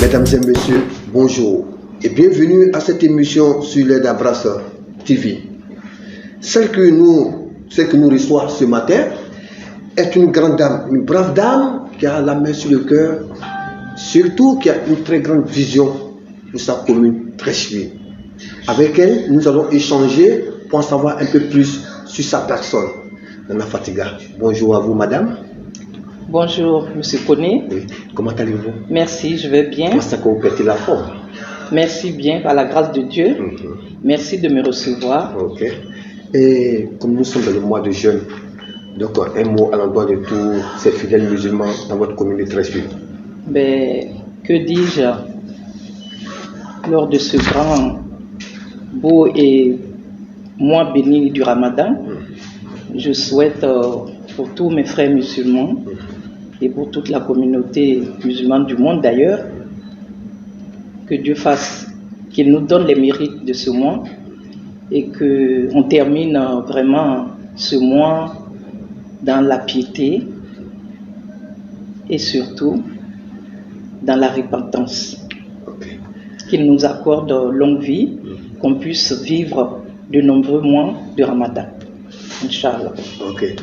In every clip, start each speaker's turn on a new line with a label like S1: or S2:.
S1: Mesdames et messieurs, bonjour et bienvenue à cette émission sur l'aide à Brasseur TV. Celle que nous reçoit ce matin est une grande dame, une brave dame qui a la main sur le cœur, surtout qui a une très grande vision de sa commune Treichville. Avec elle, nous allons échanger pour en savoir un peu plus sur sa personne. Nana Fatiga, bonjour à vous madame.
S2: Bonjour, monsieur Koné.
S1: Oui. Comment allez-vous?
S2: Merci, je vais bien.
S1: Comment ça que vous pétez la forme?
S2: Merci bien, par la grâce de Dieu. Merci de me recevoir.
S1: Ok. Et comme nous sommes dans le mois de jeûne, donc un mot à l'endroit de tous ces fidèles musulmans dans votre commune de Treichville.
S2: Ben, que dis-je lors de ce grand, beau et mois béni du Ramadan? Je souhaite pour tous mes frères musulmans et pour toute la communauté musulmane du monde d'ailleurs, que Dieu fasse, qu'il nous donne les mérites de ce mois et qu'on termine vraiment ce mois dans la piété et surtout dans la repentance. Qu'il nous accorde longue vie, qu'on puisse vivre de nombreux mois de Ramadan. Inch'Allah.
S1: Ok.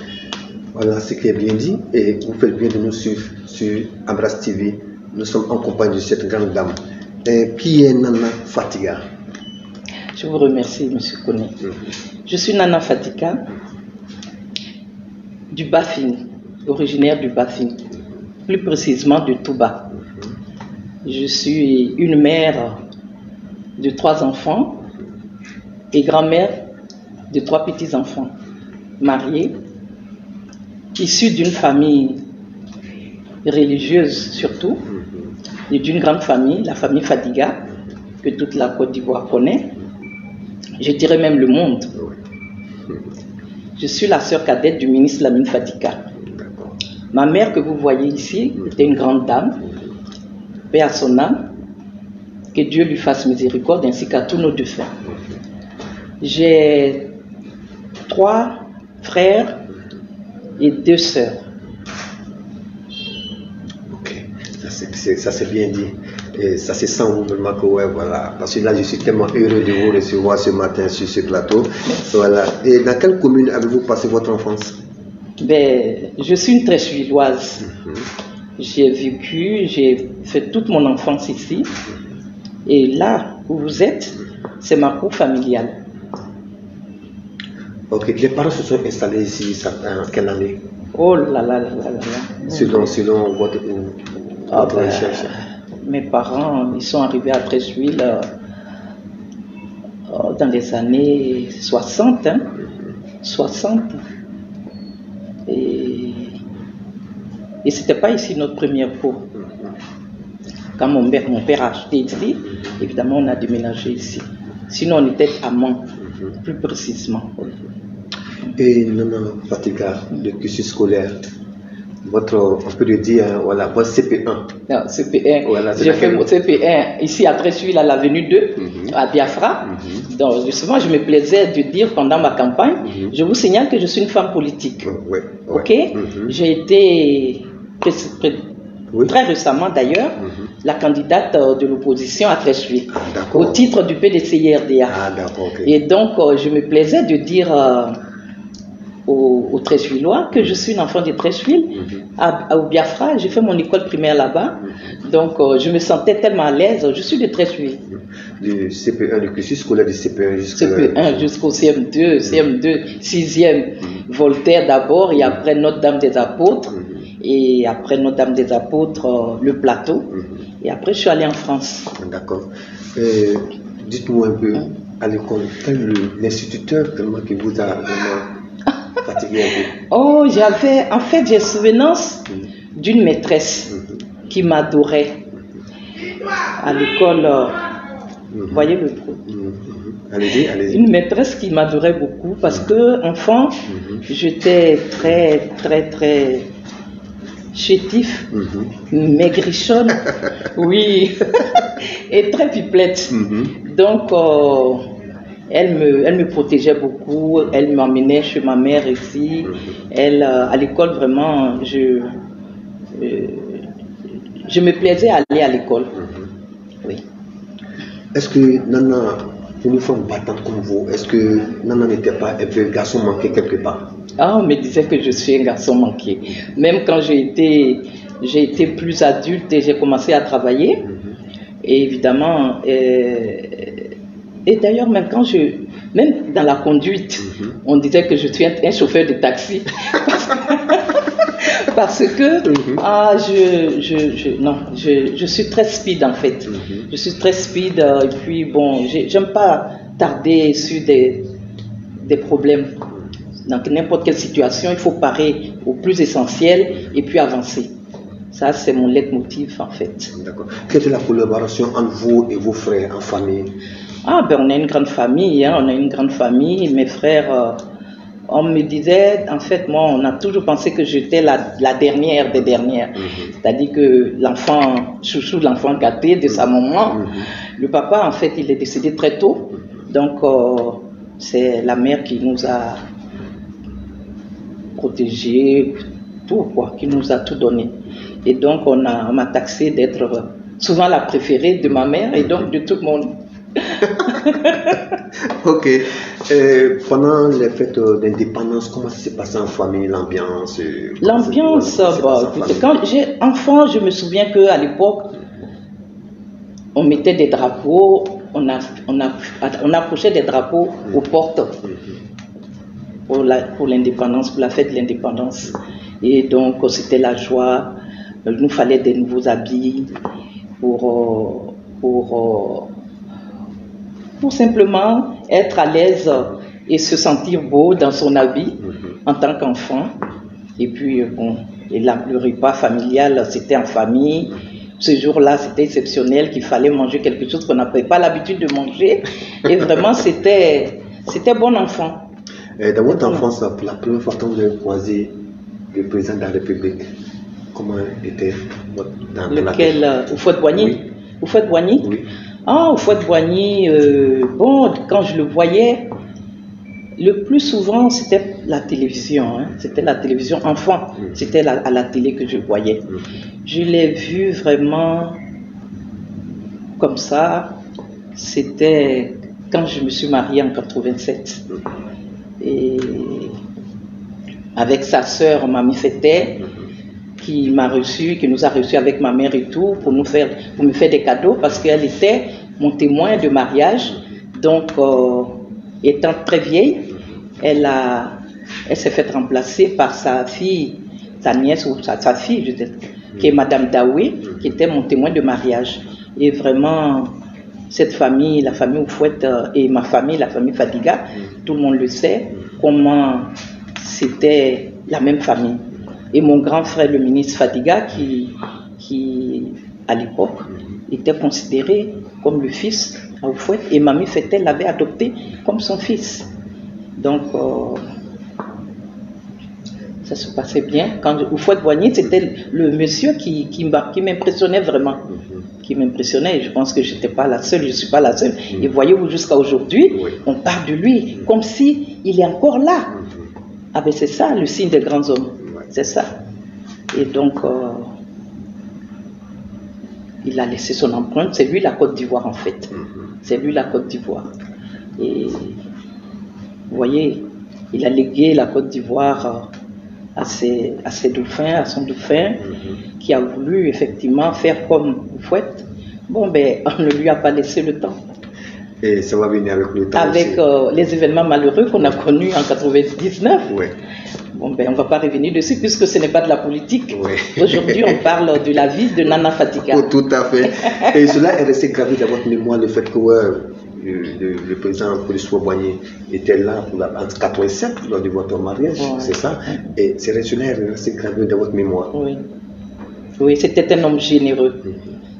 S1: Voilà ce qui est bien dit et vous faites bien de nous suivre sur Ambras TV. Nous sommes en compagnie de cette grande dame. Et qui est Nana Fatiga?
S2: Je vous remercie, monsieur Koné. Je suis Nana Fatiga du Bafing, originaire du Bafing, plus précisément de Touba. Je suis une mère de 3 enfants et grand-mère de 3 petits-enfants, mariée, issue d'une famille religieuse surtout, et d'une grande famille, la famille Fadiga, que toute la Côte d'Ivoire connaît, je dirais même le monde. Je suis la sœur cadette du ministre Lamine Fadiga. Ma mère que vous voyez ici était une grande dame, paix à son âme, que Dieu lui fasse miséricorde ainsi qu'à tous nos défunts. J'ai 3 frères et 2 sœurs.
S1: Ok, ça c'est bien dit. Et ça se sent vraiment que ouais, voilà. Parce que là, je suis tellement heureux de vous recevoir ce matin sur ce plateau. Voilà. Et dans quelle commune avez-vous passé votre enfance?
S2: Ben, je suis une Treichvilloise. J'ai vécu, j'ai fait toute mon enfance ici. Et là où vous êtes, c'est ma cour familiale. Ok,
S1: les parents se sont installés ici en quelle année?
S2: Oh là là là là là.
S1: Selon votre recherche.
S2: Mes parents, ils sont arrivés à Treichville dans les années 60. 60. Et c'était pas ici notre première cour. Quand mon père a acheté ici, évidemment on a déménagé ici. Sinon on était amants, plus précisément.
S1: Et Nana Fatiga, le cursus scolaire, on peut le dire, voilà, votre CP1.
S2: Non, CP1.
S1: Voilà,
S2: j'ai fait mon CP1 ici à Treichville, à l'avenue 2, à Biafra. Donc justement, je me plaisais de dire pendant ma campagne, je vous signale que je suis une femme politique. Ok. J'ai été très récemment d'ailleurs la candidate de l'opposition à Treichville au titre du PDCI-RDA. Et donc je me plaisais de dire aux Treichvillois que je suis une enfant de Treichville, au Biafra. J'ai fait mon école primaire là-bas. Donc je me sentais tellement à l'aise. Je suis de Treichville.
S1: Du CP1, du cursus scolaire du CP1
S2: jusqu'au CM2, CM2, 6e, Voltaire d'abord et après Notre-Dame des Apôtres. Et après Notre-Dame des Apôtres, le plateau. Et après, je suis allée en France.
S1: D'accord. Dites-moi un peu, à l'école, quel est l'instituteur qui vous a vraiment fatigué un peu?
S2: Oh, j'ai souvenance d'une maîtresse qui m'adorait. À l'école, voyez le trou.
S1: Allez-y.
S2: Une maîtresse qui m'adorait beaucoup parce que, enfant, j'étais très, très, très chétif, maigrichonne, oui, et très pipelette. Donc, elle me protégeait beaucoup, elle m'emmenait chez ma mère ici. Elle, à l'école, vraiment, je me plaisais à aller à l'école.
S1: Est-ce que Nana, une femme battante comme vous, est-ce que Nana n'était pas un peu garçon manqué quelque part?
S2: Ah, on me disait que je suis un garçon manqué. Même quand j'ai été plus adulte et j'ai commencé à travailler, et évidemment, et d'ailleurs, même dans la conduite, on disait que je suis un chauffeur de taxi. Parce que non, je suis très speed en fait. Je suis très speed et puis bon, j'aime pas tarder sur des problèmes. Dans n'importe quelle situation, il faut parer au plus essentiel et puis avancer. Ça, c'est mon leitmotiv en fait.
S1: D'accord. Quelle est la collaboration entre vous et vos frères en famille?
S2: Ah ben on a une grande famille, hein, on a une grande famille. Mes frères, on me disait, en fait, moi, on a toujours pensé que j'étais la dernière des dernières. C'est-à-dire que l'enfant, chouchou de l'enfant gâté de sa maman, le papa, en fait, il est décédé très tôt. Donc, c'est la mère qui nous a protégés, tout quoi, qui nous a tout donné. Et donc, on m'a taxé d'être souvent la préférée de ma mère et donc de tout le monde.
S1: Ok. Pendant les fêtes d'indépendance, comment ça s'est passé en famille, l'ambiance?
S2: L'ambiance, quand j'ai enfant, je me souviens qu'à l'époque, on mettait des drapeaux, on accrochait des drapeaux aux portes pour l'indépendance, pour la fête de l'indépendance. Et donc, c'était la joie. Il nous fallait des nouveaux habits pour simplement être à l'aise et se sentir beau dans son habit en tant qu'enfant. Et puis, bon, et le repas familial, c'était en famille. Ce jour-là, c'était exceptionnel qu'il fallait manger quelque chose qu'on n'avait pas l'habitude de manger. Et vraiment, c'était bon enfant.
S1: Dans votre enfance, pour la première fois quand vous avez croisé le président de la République, comment était dans
S2: lequel, Houphouët-Boigny?
S1: Oui.
S2: Houphouët-Boigny?
S1: Oui.
S2: Ah, Houphouët-Boigny, bon, quand je le voyais, le plus souvent, c'était la télévision. Hein. C'était la télévision enfant. C'était à la télé que je voyais. Je l'ai vu vraiment comme ça. C'était quand je me suis mariée en 87. Et avec sa sœur, Mamie Fété, qui m'a reçu, qui nous a reçus avec ma mère et tout, pour me faire des cadeaux, parce qu'elle était mon témoin de mariage. Donc, étant très vieille, elle s'est faite remplacer par sa fille, sa nièce ou sa fille, je dirais, qui est Madame Daoué, qui était mon témoin de mariage. Et vraiment, cette famille, la famille Houphouët et ma famille, la famille Fadiga, tout le monde le sait, comment c'était la même famille. Et mon grand frère, le ministre Fadiga, qui à l'époque, était considéré comme le fils à Houphouët, et Mamie Fété l'avait adopté comme son fils. Donc, ça se passait bien. Quand Houphouët-Boigny, c'était le monsieur qui m'impressionnait vraiment. Qui m'impressionnait. Je pense que je n'étais pas la seule, je ne suis pas la seule. Et voyez-vous, jusqu'à aujourd'hui, on parle de lui comme si il est encore là. Ah ben c'est ça, le signe des grands hommes. C'est ça. Et donc, il a laissé son empreinte. C'est lui la Côte d'Ivoire en fait. C'est lui la Côte d'Ivoire. Et vous voyez, il a légué la Côte d'Ivoire à ses dauphins, à son dauphin, qui a voulu effectivement faire comme Houphouët. Bon, ben, on ne lui a pas laissé le temps.
S1: Et ça va venir avec le temps.
S2: Avec les événements malheureux qu'on a connus en 99.
S1: Oui.
S2: Bon, ben, on ne va pas revenir dessus puisque ce n'est pas de la politique.
S1: Oui.
S2: Aujourd'hui, on parle de la vie de Nana Fadiga.
S1: Oh, tout à fait. Et cela est resté gravé dans votre mémoire, le fait que le président Houphouët-Boigny était là en 87 lors de votre mariage, c'est ça? Et cela est resté gravé dans votre mémoire.
S2: Oui. Oui, c'était un homme généreux.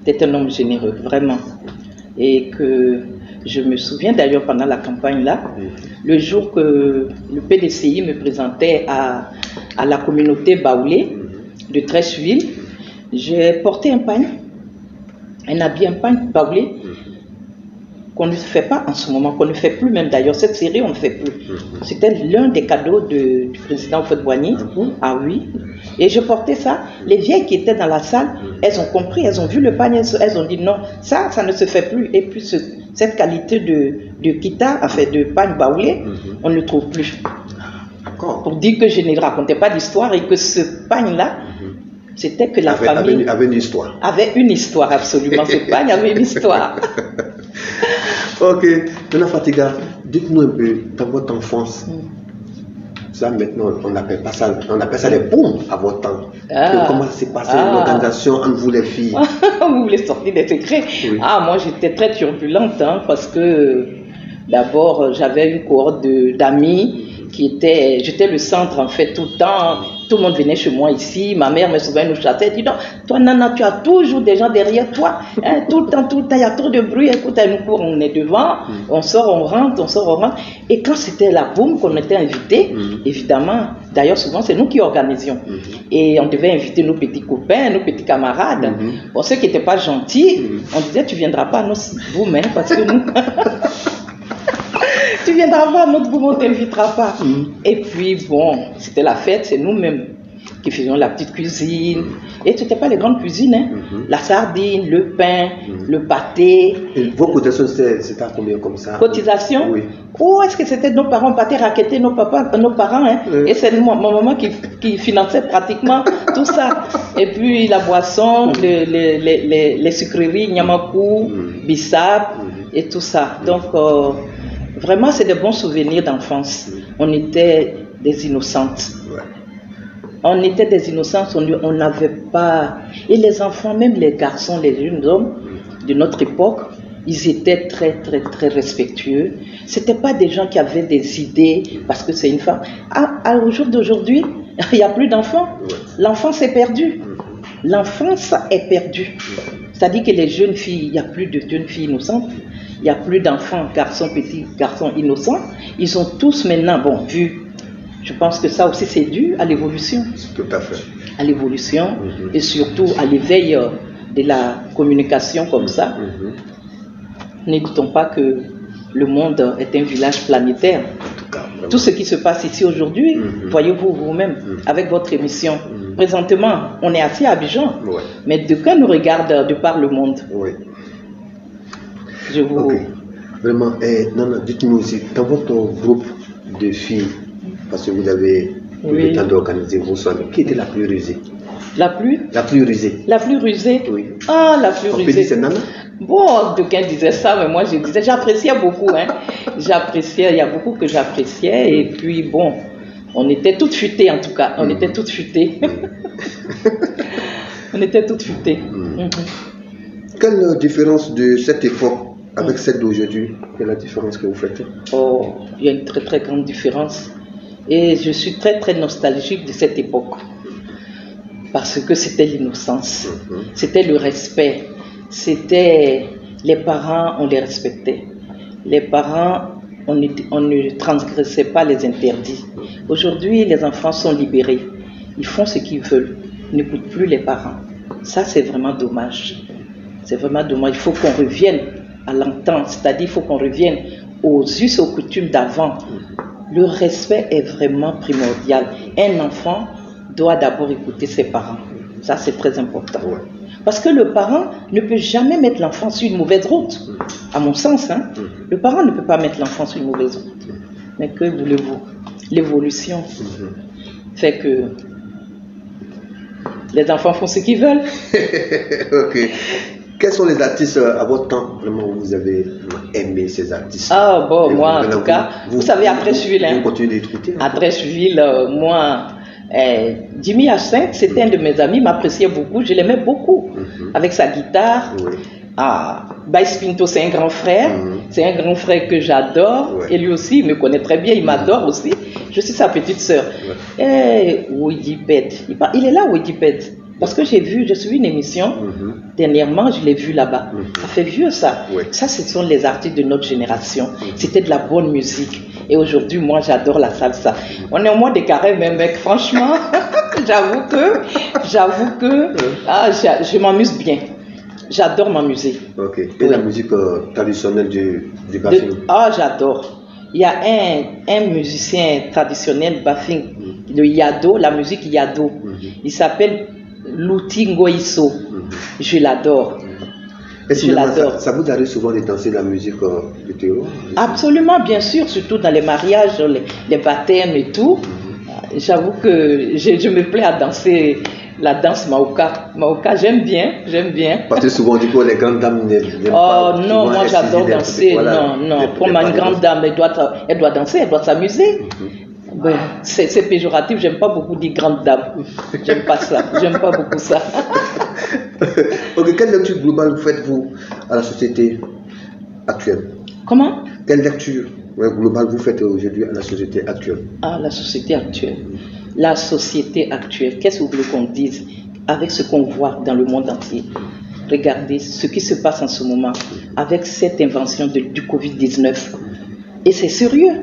S2: C'était un homme généreux, vraiment. Et que je me souviens d'ailleurs pendant la campagne là, le jour que le PDCI me présentait à la communauté baoulé de Trècheville, j'ai porté un pagne, un habit, un pagne baoulé, qu'on ne fait pas en ce moment, qu'on ne fait plus même d'ailleurs, cette série on ne fait plus. C'était l'un des cadeaux du président Houphouët-Boigny. Ah oui. Et je portais ça. Les vieilles qui étaient dans la salle, elles ont compris, elles ont vu le pagne, elles ont dit non, ça ne se fait plus. Et puis Cette qualité de kita, enfin de pagne baoulé, on ne le trouve plus. Pour dire que je ne racontais pas d'histoire et que ce pagne-là, c'était que la famille
S1: avait une histoire.
S2: Avait une histoire, absolument. Ce pagne avait une histoire.
S1: Ok. Maintenant, Fatiga, dites-nous un peu, dans votre enfance, ça maintenant, on appelle ça les booms à votre temps. Comment s'est passée l'organisation entre vous les filles?
S2: Vous voulez sortir des secrets? Oui. Moi j'étais très turbulente, parce que d'abord j'avais une cohorte d'amis j'étais le centre en fait tout le temps. Tout le monde venait chez moi ici. Ma mère me souvent nous chassait. Elle dit non, toi Nana, tu as toujours des gens derrière toi. Tout le temps, il y a trop de bruit. Écoute, nous courons, on est devant, on sort, on rentre, on sort, on rentre. Et quand c'était la boum qu'on était invité, évidemment, d'ailleurs souvent c'est nous qui organisions. Et on devait inviter nos petits copains, nos petits camarades. Pour ceux qui n'étaient pas gentils, on disait tu viendras pas à nos boum, parce que nous... Tu viendras pas à notre boum, on ne t'invitera pas. Et puis bon, c'était la fête, c'est nous-mêmes qui faisions la petite cuisine. Et ce n'était pas les grandes cuisines, la sardine, le pain, le pâté.
S1: Et vos cotisations, c'était à combien comme ça?
S2: Cotisation?
S1: Oui.
S2: Oh, est-ce que c'était nos parents, pâté raqueté, nos parents, Et c'est ma maman qui finançait pratiquement tout ça. Et puis la boisson, les sucreries, Nyamakou, Bissap, et tout ça. Donc, vraiment, c'est des bons souvenirs d'enfance. On était des innocentes. On était des innocentes, on n'avait pas... Et les enfants, même les garçons, les jeunes hommes de notre époque, ils étaient très, très, très respectueux. Ce n'étaient pas des gens qui avaient des idées parce que c'est une femme. Au jour d'aujourd'hui, il n'y a plus d'enfants. L'enfance est perdue. L'enfance est perdue. C'est-à-dire que les jeunes filles, il n'y a plus de jeunes filles innocentes. Il n'y a plus d'enfants, petits garçons innocents. Ils ont tous maintenant, vu. Je pense que ça aussi c'est dû à l'évolution.
S1: Tout à fait.
S2: À l'évolution et surtout à l'éveil de la communication comme ça. N'écoutons pas que le monde est un village planétaire.
S1: En tout cas,
S2: tout ce qui se passe ici aujourd'hui, voyez-vous vous-même avec votre émission. Présentement, on est assis à Abidjan, mais de quand nous regarde de par le monde. Je vous...
S1: Okay. Vraiment, non, dites-nous aussi, dans votre groupe de filles, parce que vous avez eu le temps d'organiser vos soirées, qui était la plus rusée?
S2: La plus
S1: rusée.
S2: La plus rusée?
S1: Oui.
S2: La plus rusée.
S1: On peut dire c'est Nana?
S2: Bon, d'aucuns disaient ça, mais moi je disais, j'appréciais beaucoup. J'appréciais, il y a beaucoup que j'appréciais. Et puis bon, on était toutes futées en tout cas. On était toutes futées. On était toutes futées.
S1: Quelle différence de cette époque avec celle d'aujourd'hui? Quelle est la différence que vous faites?
S2: Oh, il y a une très très grande différence. Et je suis très très nostalgique de cette époque. Parce que c'était l'innocence. C'était le respect. C'était les parents, on les respectait. Les parents, on ne transgressait pas les interdits. Aujourd'hui, les enfants sont libérés. Ils font ce qu'ils veulent. Ils n'écoutent plus les parents. Ça, c'est vraiment dommage. C'est vraiment dommage. Il faut qu'on revienne à l'entente, c'est-à-dire il faut qu'on revienne aux us et aux coutumes d'avant. Le respect est vraiment primordial. Un enfant doit d'abord écouter ses parents. Ça, c'est très important. Parce que le parent ne peut jamais mettre l'enfant sur une mauvaise route, à mon sens. Le parent ne peut pas mettre l'enfant sur une mauvaise route. Mais que voulez-vous? L'évolution fait que les enfants font ce qu'ils veulent.
S1: Ok. Quels sont les artistes à votre temps vraiment où vous avez aimé ces artistes?
S2: Moi en tout cas, vous savez, à Trècheville,
S1: vous continuez d'écouter?
S2: À Trècheville, moi, Jimmy H5, c'était un de mes amis, m'appréciait beaucoup, je l'aimais beaucoup, avec sa guitare. Baïs Pinto, c'est un grand frère, c'est un grand frère que j'adore, et lui aussi, il me connaît très bien, il m'adore aussi, je suis sa petite sœur. Wikiped, il est là, Wikiped. Parce que j'ai suivi une émission, dernièrement, je l'ai vu là-bas. Ça fait vieux ça. Ça, ce sont les artistes de notre génération. C'était de la bonne musique. Et aujourd'hui, moi, j'adore la salsa. On est au mois des carrés, mais mec, franchement, j'avoue que je m'amuse bien. J'adore m'amuser.
S1: Ok. Et la musique traditionnelle du Bafing?
S2: J'adore. Il y a un musicien traditionnel Bafing, le Yado, la musique Yado. Il s'appelle Louti Ngoïso. Je l'adore. Je l'adore.
S1: Ça vous arrive souvent de danser la musique du Théo?
S2: Absolument, bien sûr, surtout dans les mariages, les baptêmes et tout. J'avoue que je me plais à danser la danse Maoka. Maoka, j'aime bien.
S1: Parce que souvent on dit que les grandes dames n'aiment pas.
S2: Oh non, moi j'adore danser.
S1: Voilà,
S2: non. Pour moi, une grande dame, elle doit danser, elle doit s'amuser. Ben, c'est péjoratif, j'aime pas beaucoup dire grande dame. J'aime pas ça, j'aime pas beaucoup ça.
S1: Ok, quelle lecture globale faites-vous à la société actuelle?
S2: Comment?
S1: Quelle lecture globale vous faites aujourd'hui à la société actuelle?
S2: Ah, la société actuelle. La société actuelle, qu'est-ce que vous voulez qu'on dise avec ce qu'on voit dans le monde entier? Regardez ce qui se passe en ce moment avec cette invention du Covid-19. Et c'est sérieux.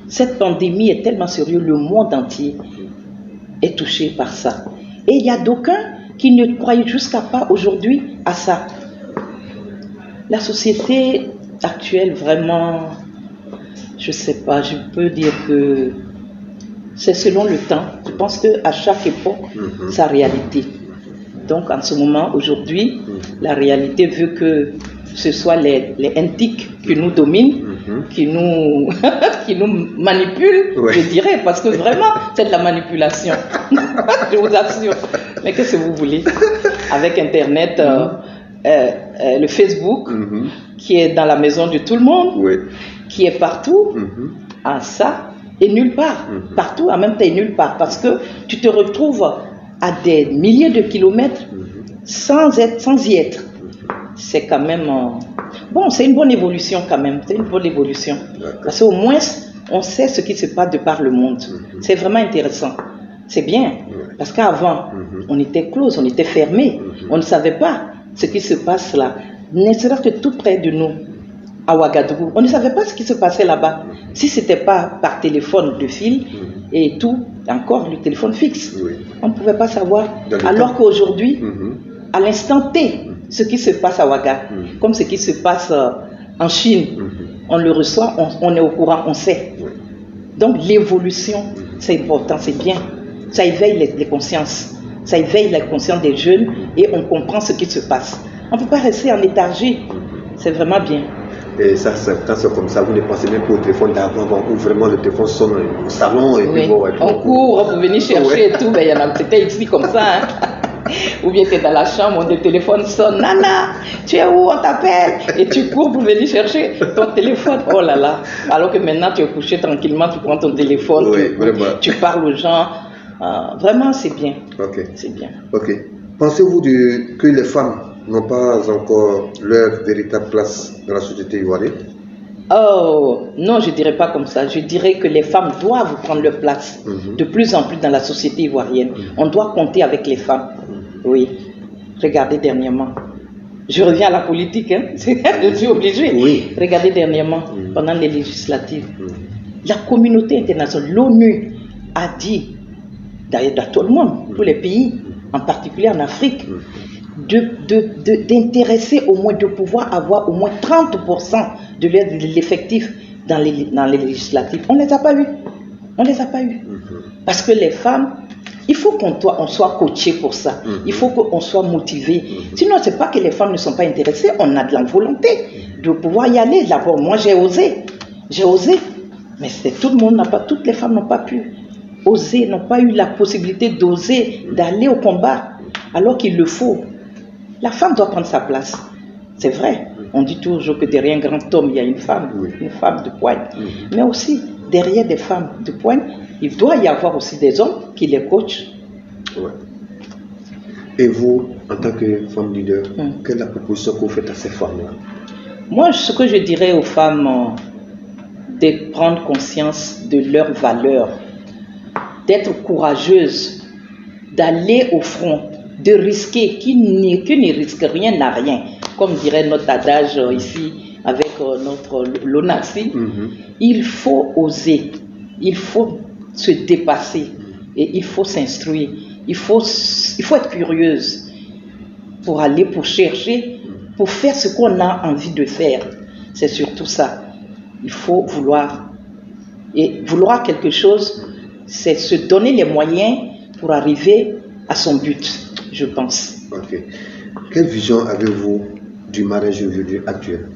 S2: Cette pandémie est tellement sérieuse, le monde entier est touché par ça. Et il y a d'aucuns qui ne croient jusqu'à pas aujourd'hui à ça. La société actuelle, vraiment, je ne sais pas, je peux dire que c'est selon le temps. Je pense qu'à chaque époque, sa réalité. Donc en ce moment, aujourd'hui, la réalité veut que ce soit les antiques qui nous dominent, qui nous manipulent, je dirais, parce que vraiment, c'est de la manipulation. Je vous assure. Mais qu'est-ce que vous voulez? Avec Internet, le Facebook, qui est dans la maison de tout le monde, qui est partout, à ça, et nulle part. Partout, en même temps, et nulle part. Parce que tu te retrouves à des milliers de kilomètres sans y être. C'est quand même... bon, c'est une bonne évolution quand même. C'est une bonne évolution. Parce qu'au moins, on sait ce qui se passe de par le monde. C'est vraiment intéressant. C'est bien. Parce qu'avant, on était close, on était fermés. On ne savait pas ce qui se passe là. Ne serait-ce que tout près de nous, à Ouagadougou. On ne savait pas ce qui se passait là-bas. Si ce n'était pas par téléphone de fil et tout, encore le téléphone fixe. On ne pouvait pas savoir. Alors qu'aujourd'hui, à l'instant T, ce qui se passe à Ouaga, comme ce qui se passe en Chine, on le reçoit, on est au courant, on sait. Donc l'évolution, c'est important, c'est bien. Ça éveille les consciences. Ça éveille la conscience des jeunes et on comprend ce qui se passe. On ne peut pas rester en léthargie. C'est vraiment bien.
S1: Et ça, quand c'est comme ça, vous ne pensez même pas au téléphone d'avant, où vraiment le téléphone sonne au salon et puis bon,
S2: on court, on peut venir chercher et tout, mais il y en a, c'était ici comme ça. Hein. Ou bien tu es dans la chambre, le téléphone sonne, Nana, tu es où, on t'appelle? Et tu cours pour venir chercher ton téléphone. Oh là là. Alors que maintenant tu es couché tranquillement, tu prends ton téléphone, tu parles aux gens. Vraiment, c'est bien. C'est bien.
S1: Ok. Pensez-vous que les femmes n'ont pas encore leur véritable place dans la société ivoirienne?
S2: Oh, non, je ne dirais pas comme ça. Je dirais que les femmes doivent prendre leur place de plus en plus dans la société ivoirienne. On doit compter avec les femmes. Oui. Regardez dernièrement. Je reviens à la politique, hein. Je suis obligée. Regardez dernièrement, pendant les législatives, la communauté internationale, l'ONU, a dit, d'ailleurs à tout le monde, tous les pays, en particulier en Afrique, d'intéresser au moins, de pouvoir avoir au moins 30% de l'effectif dans les législatives. On ne les a pas eu. On ne les a pas eu. Parce que les femmes, il faut qu'on soit coaché pour ça. Il faut qu'on soit motivé. Sinon, ce n'est pas que les femmes ne sont pas intéressées. On a de la volonté de pouvoir y aller. D'abord, moi, j'ai osé. J'ai osé. Mais tout le monde n'a pas, toutes les femmes n'ont pas pu oser, n'ont pas eu la possibilité d'oser, d'aller au combat, alors qu'il le faut. La femme doit prendre sa place. C'est vrai. On dit toujours que derrière un grand homme, il y a une femme de poigne. Mais aussi, derrière des femmes de poigne, il doit y avoir aussi des hommes qui les coachent.
S1: Et vous, en tant que femme leader, quelle est la proposition que vous faites à ces femmes-là?
S2: Moi, ce que je dirais aux femmes, de prendre conscience de leurs valeurs, d'être courageuses, d'aller au front, de risquer, qui ne risque rien n'a rien, comme dirait notre adage ici avec notre l'ONACI. Il faut oser, il faut se dépasser et il faut s'instruire, il faut être curieuse pour aller, pour chercher, pour faire ce qu'on a envie de faire. C'est surtout ça. Il faut vouloir. Et vouloir quelque chose, c'est se donner les moyens pour arriver à son but, je pense.
S1: Quelle vision avez-vous du mariage aujourd'hui actuel?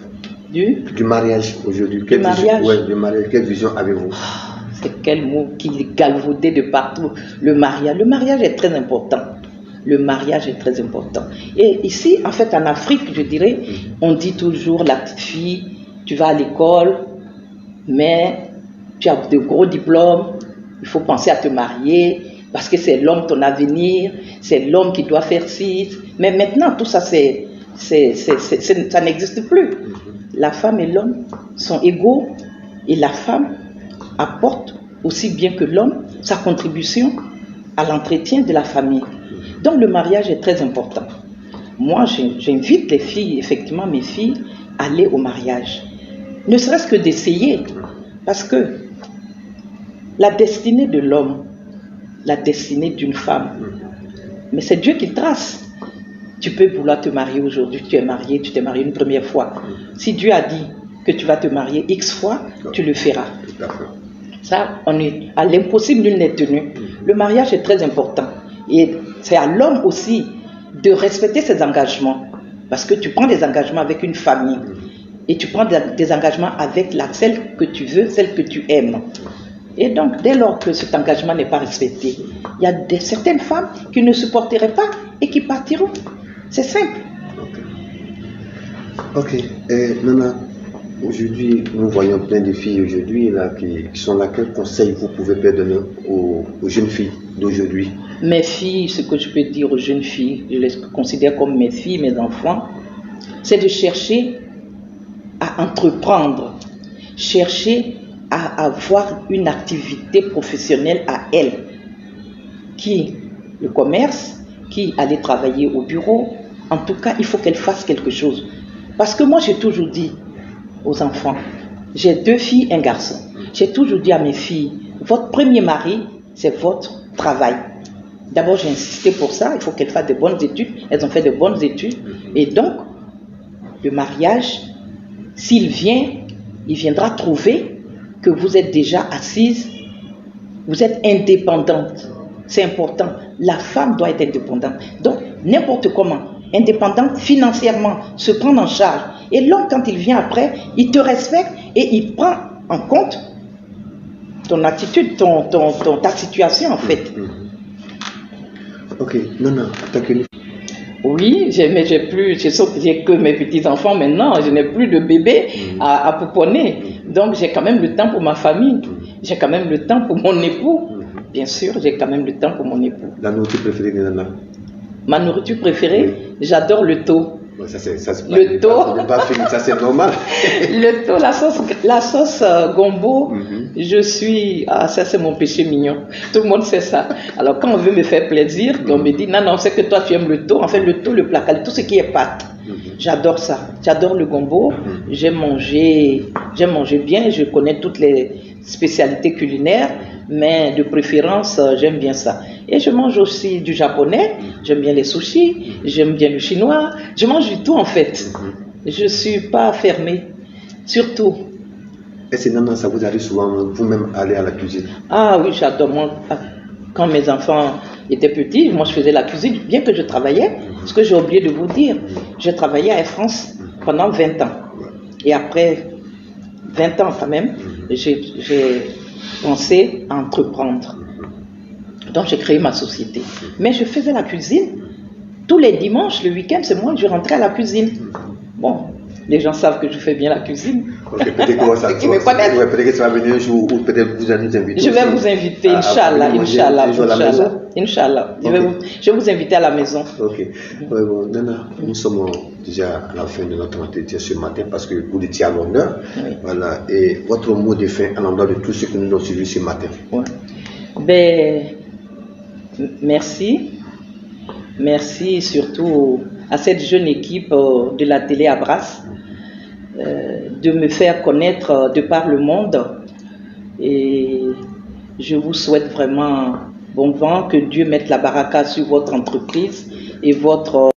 S2: Du
S1: mariage aujourd'hui.
S2: Du mariage?
S1: Ouais, du mariage. Quelle vision avez-vous?
S2: C'est quel mot qui galvaudait de partout. Le mariage est très important. Le mariage est très important. Et ici, en fait, en Afrique, je dirais, on dit toujours, la petite fille, tu vas à l'école, mais tu as de gros diplômes, il faut penser à te marier, parce que c'est l'homme ton avenir, c'est l'homme qui doit faire ci. Mais maintenant, tout ça, ça n'existe plus. La femme et l'homme sont égaux, et la femme apporte aussi bien que l'homme sa contribution à l'entretien de la famille. Donc le mariage est très important. Moi, j'invite les filles, effectivement mes filles, à aller au mariage. Ne serait-ce que d'essayer. Parce que la destinée de l'homme, la destinée d'une femme, mais c'est Dieu qui trace. Tu peux vouloir te marier aujourd'hui, tu es marié, tu t'es marié une première fois. Si Dieu a dit que tu vas te marier X fois, tu le feras. Ça, on est à l'impossible, nul n'est tenu. Le mariage est très important. Et c'est à l'homme aussi de respecter ses engagements. Parce que tu prends des engagements avec une famille. Et tu prends des engagements avec celle que tu veux, celle que tu aimes. Et donc, dès lors que cet engagement n'est pas respecté, il y a certaines femmes qui ne supporteraient pas et qui partiront. C'est simple.
S1: Ok. Nana, aujourd'hui, nous voyons plein de filles aujourd'hui qui sont là. Quel conseil vous pouvez donner aux jeunes filles d'aujourd'hui?
S2: Mes filles, ce que je peux dire aux jeunes filles, je les considère comme mes filles, mes enfants, c'est de chercher à entreprendre, chercher à avoir une activité professionnelle à elles, qui le commerce, qui aller travailler au bureau. En tout cas, il faut qu'elles fassent quelque chose. Parce que moi, j'ai toujours dit aux enfants, j'ai 2 filles, 1 garçon. J'ai toujours dit à mes filles, votre premier mari, c'est votre travail. D'abord, j'ai insisté pour ça, il faut qu'elles fassent de bonnes études. Elles ont fait de bonnes études. Et donc, le mariage, s'il vient, il viendra trouver que vous êtes déjà assise, vous êtes indépendante. C'est important. La femme doit être indépendante. Donc, n'importe comment, indépendante financièrement, se prendre en charge. Et l'homme, quand il vient après, il te respecte et il prend en compte ton attitude, ta situation en fait.
S1: Ok, non,
S2: oui, mais j'ai que mes petits-enfants maintenant, je n'ai plus de bébés à pouponner. Donc j'ai quand même le temps pour ma famille, j'ai quand même le temps pour mon époux. Bien sûr, j'ai quand même le temps pour mon époux.
S1: La nourriture préférée de Nana?
S2: Ma nourriture préférée, j'adore le thon.
S1: Ça,
S2: le thon,
S1: ça c'est normal.
S2: Le thon, la sauce gombo, ça c'est mon péché mignon. Tout le monde sait ça. Alors quand on veut me faire plaisir, on me dit non, c'est que toi tu aimes le thon. En fait, le thon, le placal, tout ce qui est pâte. J'adore ça. J'adore le gombo. J'aime manger bien. Je connais toutes les spécialités culinaires, mais de préférence, j'aime bien ça. Et je mange aussi du japonais, j'aime bien les sushis, j'aime bien le chinois, je mange du tout en fait. Je ne suis pas fermée, surtout.
S1: Est-ce que ça vous arrive souvent vous-même aller à la cuisine?
S2: Ah oui, j'adore. Quand mes enfants étaient petits, moi je faisais la cuisine, bien que je travaillais, ce que j'ai oublié de vous dire, je travaillais à Air France pendant 20 ans. Et après 20 ans quand même, j'ai pensé à entreprendre. Donc j'ai créé ma société. Mais je faisais la cuisine. Tous les dimanches, le week-end, c'est moi, je rentrais à la cuisine. Bon, les gens savent que je fais bien la cuisine.
S1: Okay, peut-être que ça va venir un jour ou peut-être vous allez nous inviter.
S2: Je vais vous inviter, Inch'Allah. Inch'Allah. Je vais vous inviter à la maison.
S1: Ok. Bon, Nana, nous sommes déjà à la fin de notre entretien ce matin parce que vous étiez à l'honneur. Voilà. Et votre mot de fin à l'endroit de tous ceux qui nous ont suivis ce matin.
S2: Merci. Merci surtout à cette jeune équipe de la télé Abras de me faire connaître de par le monde. Et je vous souhaite vraiment bon vent, que Dieu mette la baraka sur votre entreprise et votre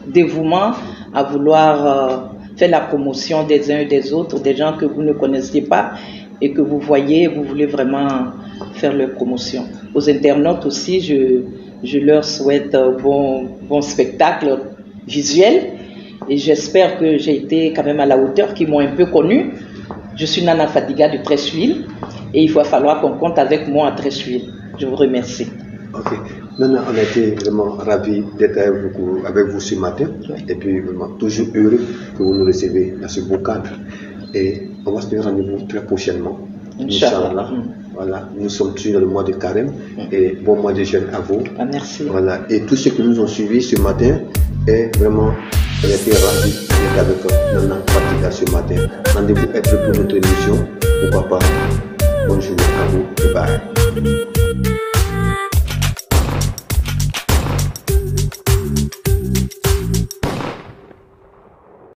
S2: dévouement à vouloir faire la promotion des uns et des autres, des gens que vous ne connaissiez pas et que vous voyez, vous voulez vraiment faire leur promotion. Aux internautes aussi, je leur souhaite bon spectacle visuel. Et j'espère que j'ai été quand même à la hauteur, qu'ils m'ont un peu connue. Je suis Nana Fadiga de Treichville et il va falloir qu'on compte avec moi à Treichville. Je vous remercie.
S1: Ok. Nana, on a été vraiment ravis d'être avec vous ce matin. Oui. Et puis vraiment toujours heureux que vous nous recevez dans ce beau cadre. Et on va se donner rendez-vous très prochainement. Inch'Allah. Voilà, nous sommes toujours dans le mois de Carême et bon mois de jeûne à vous.
S2: Ah, merci.
S1: Voilà, et tous ceux qui nous ont suivis ce matin, est vraiment, on a été ravis d'être avec Nana Fadiga ce matin. Rendez-vous être pour notre émission. Pourquoi pas. Bonne journée à vous et bye.